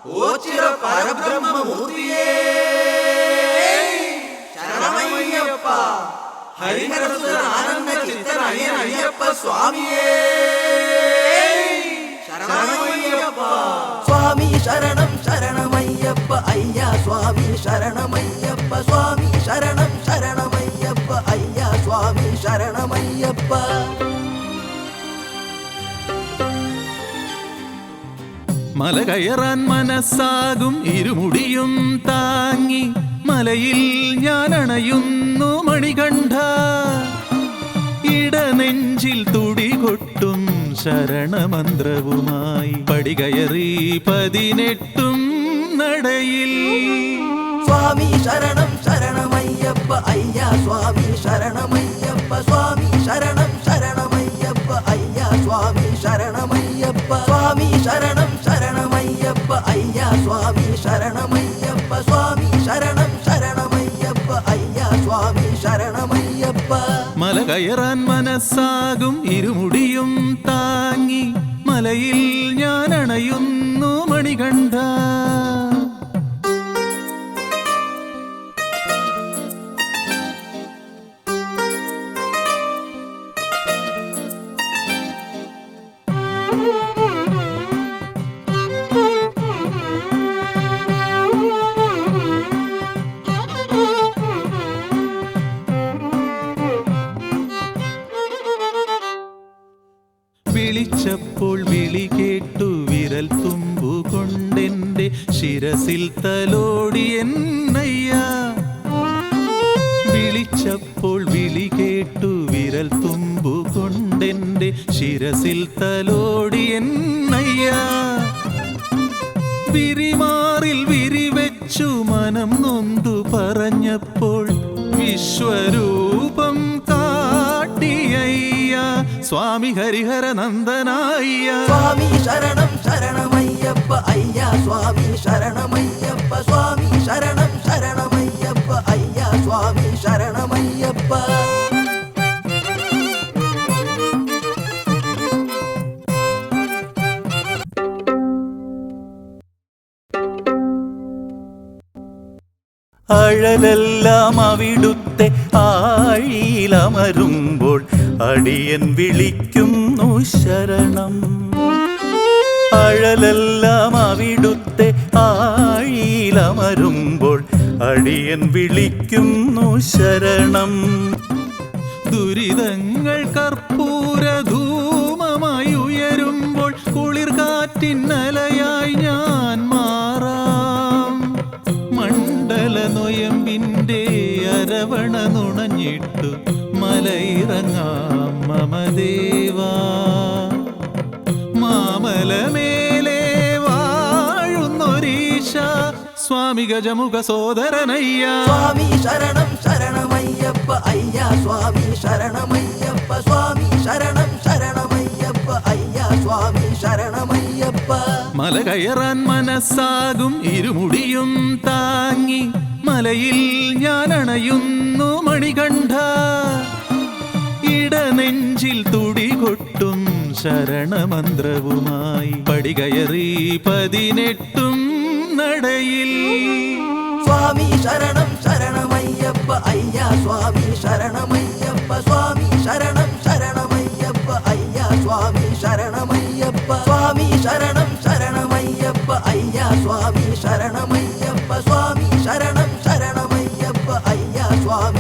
ഓ ചിര പരബ്രഹ്മമൂർത്തിയേ ശരണമയ്യപ്പ. ഹരിഹരസുര ആനന്ദ ചിത്തനയ്യൻ അയ്യപ്പ സ്വാമിയേ ശരണമയ്യപ്പ. സ്വാമി ശരണം ശരണമയ്യപ്പ അയ്യ സ്വാമി ശരണമയ്യപ്പ. സ്വാമി ശരണം ശരണമയ്യപ്പ അയ്യ സ്വാമി ശരണമയ്യപ്പ. മല കയറാൻ മനസ്സാകും ഇരുമുടിയും താങ്ങി മലയിൽ ഞാൻ അണയുന്നു മണികണ്ഠ. ഇടനെഞ്ചിൽ തുടി കൊട്ടും ശരണമന്ത്രവുമായി പടികയറി 18 നടയിൽ. സ്വാമി ശരണം ശരണമയ്യപ്പ അയ്യ സ്വാമി ശരണമയ്യപ്പ. സ്വാമി ശരണം ശരണമയ്യപ്പ അയ്യ സ്വാമി ശരണമയ്യപ്പ. സ്വാമി ശരണം ശരണമയ്യപ്പ അയ്യ സ്വാമി ശരണമയ്യപ്പ. സ്വാമി ശരണം ശരണമയ്യപ്പ അയ്യ സ്വാമി ശരണമയ്യപ്പ. മല കയറാൻ മനസ്സാകും ഇരുമുടിയും താങ്ങി മലയിൽ ഞാൻ അണയുന്നു മണികണ്ഠ. വിളിച്ചപ്പോൾ വിളി കേട്ടു വിരൽ തുമ്പു കൊണ്ടെന്റെ ശിരസിൽ തലോടി എന്നയ്യ. വിളിച്ചപ്പോൾ വിളി കേട്ടു വിരൽ തുമ്പു കൊണ്ടെന്റെ ശിരസിൽ തലോടി എന്നയ്യ. വിരിമാറിൽ വിരിവെച്ചു മനം നൊന്തു പറഞ്ഞപ്പോൾ വിശ്വരൂപം കാട്ടിയയ്യ സ്വാമി ഹരിഹര നന്ദനായ്യ. സ്വാമി ശരണം ശരണമയ്യപ്പ അയ്യ സ്വാമി ശരണമയ്യപ്പ. സ്വാമി ശരണം ശരണമയ്യപ്പ അയ്യ സ്വാമി ശരണമയ്യപ്പ. അഴലെല്ലാം അവിടുത്തെ ആഴിയിലമരുമ്പോൾ അടിയൻ വിളിക്കുന്നു ശരണം. അഴലെല്ലാം അവിടുത്തെ ആഴിയിലമരുമ്പോൾ അടിയൻ വിളിക്കുന്നു ശരണം. ദുരിതങ്ങൾ കർപ്പൂര ധൂമമായി ഉയരുമ്പോൾ കുളിർ കാറ്റിന്നലയായി ഞാൻ മാറാം. മണ്ഡല നൊയമ്പിൻ്റെ അരവണ നുണഞ്ഞിട്ടു മലയിറങ്ങാം മമദേവാ. മാമലമേലെ വാഴുന്നൊരീശ സ്വാമി ഗജമുഖ സോദരനയ്യ. സ്വാമി ശരണം ശരണമയ്യപ്പ അയ്യ സ്വാമി ശരണമയ്യപ്പ. സ്വാമി ശരണം ശരണമയ്യപ്പ അയ്യ സ്വാമി ശരണമയ്യപ്പ. മല കയറാൻ മനസ്സാകും ഇരുമുടിയും താങ്ങി മലയിൽ ഞാൻ അണയുന്നു മണികണ്ഠ. ഇടനെഞ്ചിൽ തുടി കൊട്ടും ശരണമന്ത്രവുമായി പടികയറി 18 നടയിൽ. സ്വാമി ശരണം ശരണമയ്യപ്പ അയ്യ സ്വാമി ശരണമയ്യപ്പ. സ്വാമി ശരണം ശരണമയ്യപ്പ അയ്യ സ്വാമി ശരണമയ്യപ്പ. സ്വാമി ശരണം ശരണമയ്യപ്പ അയ്യ സ്വാമി ശരണമയ്യപ്പ. സ്വാമി ശരണം ശരണമയ്യപ്പ അയ്യ സ്വാമി